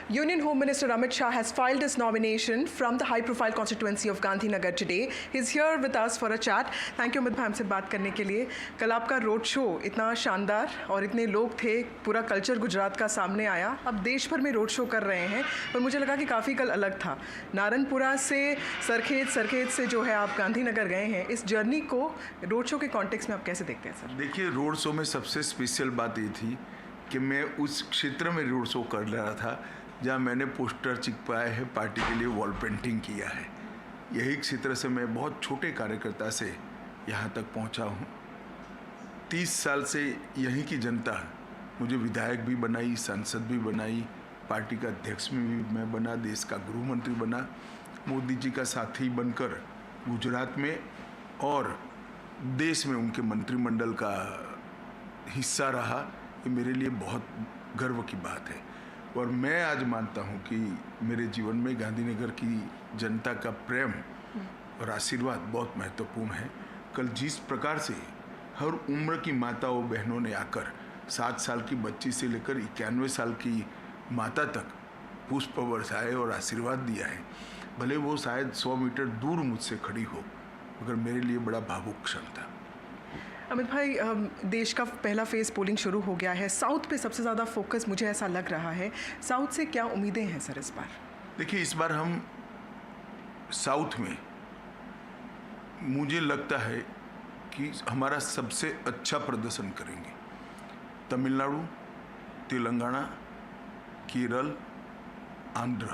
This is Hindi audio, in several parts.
Union Home Minister Amit Shah has filed his nomination from the high-profile constituency of Gandhinagar today. He's here with us for a chat. Thank you Amit भाई हमसे बात करने के लिए. कल आपका रोड शो इतना शानदार और इतने लोग थे, पूरा कल्चर गुजरात का सामने आया. अब देश भर में रोड शो कर रहे हैं, पर मुझे लगा कि काफ़ी कल अलग था. नारनपुरा से सरखेज से जो है आप गांधीनगर गए हैं. इस जर्नी को रोड शो के कॉन्टेक्स्ट में आप कैसे देखते हैं सर? देखिए, रोड शो में सबसे स्पेशल बात ये थी कि मैं उस क्षेत्र में रोड शो कर रहा था जहाँ मैंने पोस्टर चिपकाए है, पार्टी के लिए वॉल पेंटिंग किया है. यही क्षेत्र से मैं बहुत छोटे कार्यकर्ता से यहाँ तक पहुँचा हूँ. 30 साल से यहीं की जनता मुझे विधायक भी बनाई, सांसद भी बनाई, पार्टी का अध्यक्ष में भी मैं बना, देश का गृह मंत्री बना, मोदी जी का साथी बनकर गुजरात में और देश में उनके मंत्रिमंडल का हिस्सा रहा. ये मेरे लिए बहुत गर्व की बात है और मैं आज मानता हूँ कि मेरे जीवन में गांधीनगर की जनता का प्रेम और आशीर्वाद बहुत महत्वपूर्ण है. कल जिस प्रकार से हर उम्र की माताओं बहनों ने आकर 7 साल की बच्ची से लेकर 91 साल की माता तक पुष्प बरसाए और आशीर्वाद दिया है, भले वो शायद 100 मीटर दूर मुझसे खड़ी हो, मगर मेरे लिए बड़ा भावुक क्षण था. अमित भाई, देश का पहला फेज़ पोलिंग शुरू हो गया है. साउथ पे सबसे ज़्यादा फोकस मुझे ऐसा लग रहा है. साउथ से क्या उम्मीदें हैं सर इस बार? देखिए, इस बार हम साउथ में मुझे लगता है कि हमारा सबसे अच्छा प्रदर्शन करेंगे. तमिलनाडु, तेलंगाना, केरल, आंध्र,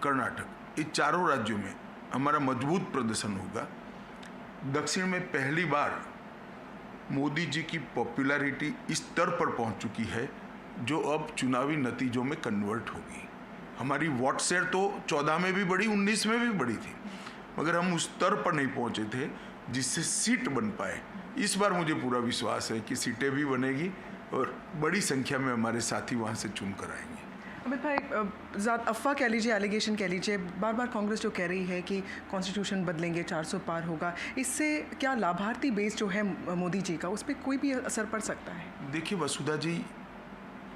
कर्नाटक, ये चारों राज्यों में हमारा मजबूत प्रदर्शन होगा. दक्षिण में पहली बार मोदी जी की पॉपुलैरिटी इस स्तर पर पहुंच चुकी है जो अब चुनावी नतीजों में कन्वर्ट होगी. हमारी वोट शेयर तो 14 में भी बढ़ी, 19 में भी बढ़ी थी, मगर हम उस स्तर पर नहीं पहुंचे थे जिससे सीट बन पाए. इस बार मुझे पूरा विश्वास है कि सीटें भी बनेगी और बड़ी संख्या में हमारे साथी वहाँ से चुन कर आएंगे. अमित भाई, अफवाह कह लीजिए, एलिगेशन कह लीजिए, बार बार कांग्रेस जो कह रही है कि कॉन्स्टिट्यूशन बदलेंगे, 400 पार होगा, इससे क्या लाभार्थी बेस जो है मोदी जी का, उस पर कोई भी असर पड़ सकता है? देखिए वसुधा जी,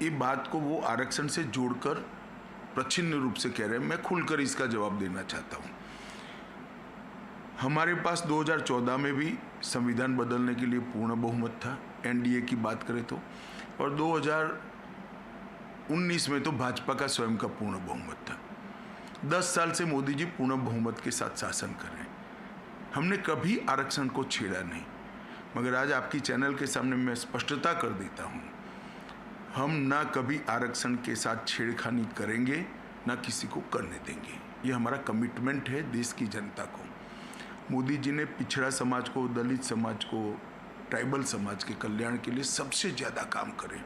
ये बात को वो आरक्षण से जोड़कर प्रच्छन्न रूप से कह रहे हैं. मैं खुलकर इसका जवाब देना चाहता हूँ. हमारे पास 2014 में भी संविधान बदलने के लिए पूर्ण बहुमत था, एनडीए की बात करें तो, और 2019 में तो भाजपा का स्वयं का पूर्ण बहुमत था. 10 साल से मोदी जी पूर्ण बहुमत के साथ शासन कर रहे हैं. हमने कभी आरक्षण को छेड़ा नहीं, मगर आज आपकी चैनल के सामने मैं स्पष्टता कर देता हूँ, हम ना कभी आरक्षण के साथ छेड़खानी करेंगे, ना किसी को करने देंगे. ये हमारा कमिटमेंट है देश की जनता को. मोदी जी ने पिछड़ा समाज को, दलित समाज को, ट्राइबल समाज के कल्याण के लिए सबसे ज़्यादा काम करे.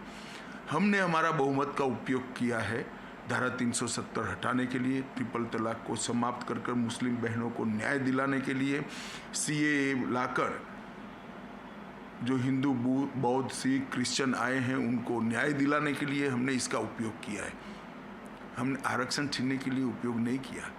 हमने हमारा बहुमत का उपयोग किया है धारा 370 हटाने के लिए, ट्रिपल तलाक को समाप्त कर मुस्लिम बहनों को न्याय दिलाने के लिए, सीएए लाकर जो हिंदू, बौद्ध, सिख, क्रिश्चियन आए हैं उनको न्याय दिलाने के लिए हमने इसका उपयोग किया है. हमने आरक्षण छीनने के लिए उपयोग नहीं किया.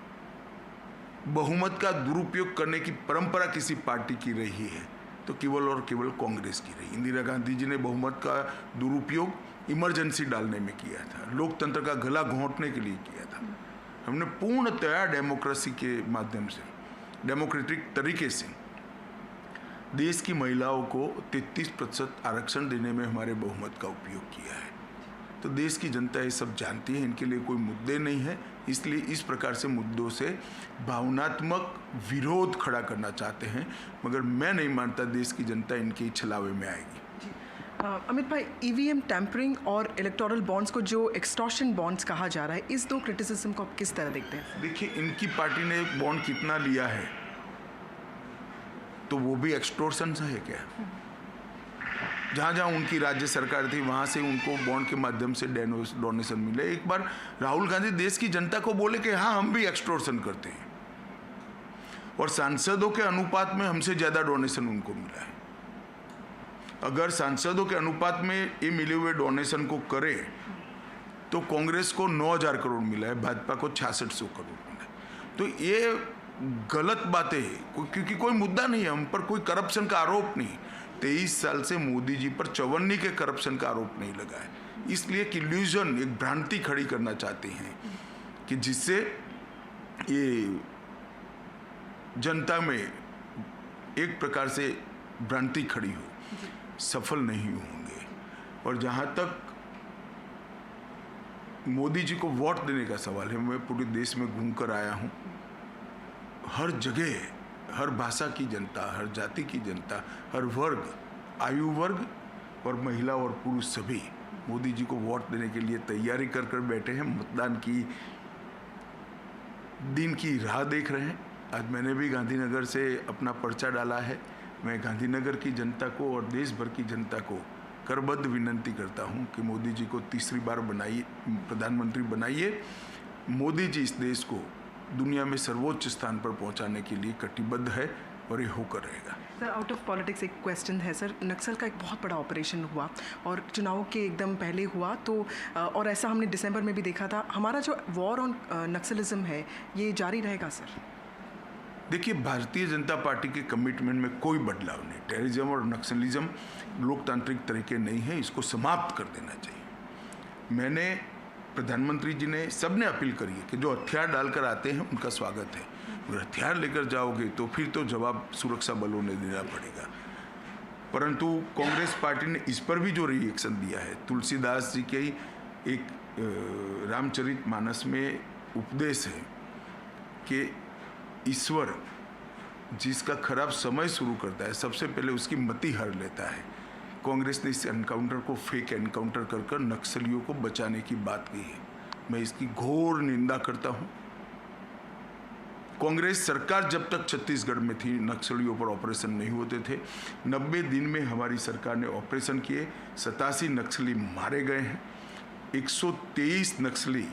बहुमत का दुरुपयोग करने की परंपरा किसी पार्टी की रही है तो केवल और केवल कांग्रेस की रही. इंदिरा गांधी जी ने बहुमत का दुरुपयोग इमरजेंसी डालने में किया था, लोकतंत्र का गला घोंटने के लिए किया था. हमने पूर्णतया डेमोक्रेसी के माध्यम से, डेमोक्रेटिक तरीके से देश की महिलाओं को 33% आरक्षण देने में हमारे बहुमत का उपयोग किया है. तो देश की जनता ये सब जानती है, इनके लिए कोई मुद्दे नहीं है. इसलिए इस प्रकार से मुद्दों से भावनात्मक विरोध खड़ा करना चाहते हैं, मगर मैं नहीं मानता देश की जनता इनके छलावे में आएगी. अमित भाई, ईवीएम टैंपरिंग और इलेक्टोरल बॉन्ड्स को जो एक्सटॉर्शन बॉन्ड्स कहा जा रहा है, इस दो क्रिटिसिज्म को आप किस तरह देखते हैं? देखिए, इनकी पार्टी ने बॉन्ड कितना लिया है तो वो भी एक्सटॉर्शन है क्या? जहाँ जहाँ उनकी राज्य सरकार थी वहाँ से उनको बॉन्ड के माध्यम से डोनेशन मिले. एक बार राहुल गांधी देश की जनता को बोले कि हाँ, हम भी एक्सटॉर्शन करते हैं, और सांसदों के अनुपात में हमसे ज़्यादा डोनेशन उनको मिला है. अगर सांसदों के अनुपात में ये मिले हुए डोनेशन को करे तो कांग्रेस को 9,000 करोड़ मिला है, भाजपा को 6600 करोड़ मिला है. तो ये गलत बातें हैं, क्योंकि कोई मुद्दा नहीं है, हम पर कोई करप्शन का आरोप नहीं. 23 साल से मोदी जी पर चवन्नी के करप्शन का आरोप नहीं लगा है. इसलिए कि इल्यूजन, एक भ्रांति खड़ी करना चाहते हैं कि जिससे ये जनता में एक प्रकार से भ्रांति खड़ी हो, सफल नहीं होंगे। और जहाँ तक मोदी जी को वोट देने का सवाल है, मैं पूरे देश में घूम कर आया हूँ। हर जगह, हर भाषा की जनता, हर जाति की जनता, हर वर्ग, आयु वर्ग और महिला और पुरुष सभी मोदी जी को वोट देने के लिए तैयारी कर कर बैठे हैं। मतदान की दिन की राह देख रहे हैं। आज मैंने भी गांधीनगर से अपना पर्चा डाला है। मैं गांधीनगर की जनता को और देश भर की जनता को करबद्ध विनंती करता हूं कि मोदी जी को तीसरी बार बनाइए, प्रधानमंत्री बनाइए। मोदी जी इस देश को दुनिया में सर्वोच्च स्थान पर पहुंचाने के लिए कटिबद्ध है और ये होकर रहेगा। सर, आउट ऑफ पॉलिटिक्स एक क्वेश्चन है सर। नक्सल का एक बहुत बड़ा ऑपरेशन हुआ और चुनाव के एकदम पहले हुआ, तो और ऐसा हमने दिसंबर में भी देखा था। हमारा जो वॉर ऑन नक्सलिज्म है ये जारी रहेगा सर? देखिए, भारतीय जनता पार्टी के कमिटमेंट में कोई बदलाव नहीं। टेररिज्म और नक्सलिज्म लोकतांत्रिक तरीके नहीं है, इसको समाप्त कर देना चाहिए। मैंने, प्रधानमंत्री जी ने, सबने अपील करी है कि जो हथियार डालकर आते हैं उनका स्वागत है। अगर हथियार लेकर जाओगे तो फिर तो जवाब सुरक्षा बलों ने देना पड़ेगा। परंतु कांग्रेस पार्टी ने इस पर भी जो रिएक्शन दिया है, तुलसीदास जी के एक रामचरितमानस में उपदेश है कि ईश्वर जिसका खराब समय शुरू करता है सबसे पहले उसकी मति हर लेता है। कांग्रेस ने इस एनकाउंटर को फेक एनकाउंटर कर कर नक्सलियों को बचाने की बात की है। मैं इसकी घोर निंदा करता हूं। कांग्रेस सरकार जब तक छत्तीसगढ़ में थी नक्सलियों पर ऑपरेशन नहीं होते थे। 90 दिन में हमारी सरकार ने ऑपरेशन किए, 87 नक्सली मारे गए हैं, 123 नक्सली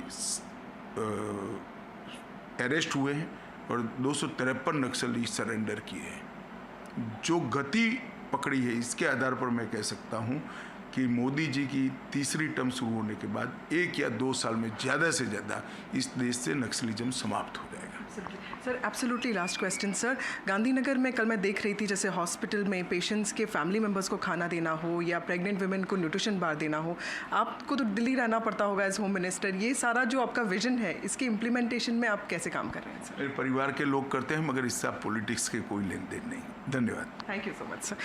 अरेस्ट हुए हैं और 253 नक्सली सरेंडर किए हैं। जो गति पकड़ी है इसके आधार पर मैं कह सकता हूं कि मोदी जी की तीसरी टर्म शुरू होने के बाद 1 या 2 साल में ज़्यादा से ज़्यादा इस देश से नक्सलिज्म समाप्त हो जाएगा। Sir, absolutely last question sir. Gandhinagar में कल मैं देख रही थी, जैसे हॉस्पिटल में पेशेंट्स के फैमिली मेम्बर्स को खाना देना हो या प्रेग्नेंट वुमेन को न्यूट्रिशन बार देना हो, आपको तो दिल्ली रहना पड़ता होगा एज होम मिनिस्टर। ये सारा जो आपका विजन है इसके इम्प्लीमेंटेशन में आप कैसे काम कर रहे हैं सर? मेरे परिवार के लोग करते हैं, मगर इससे पॉलिटिक्स के कोई लेन देन नहीं। धन्यवाद। Thank you so much sir.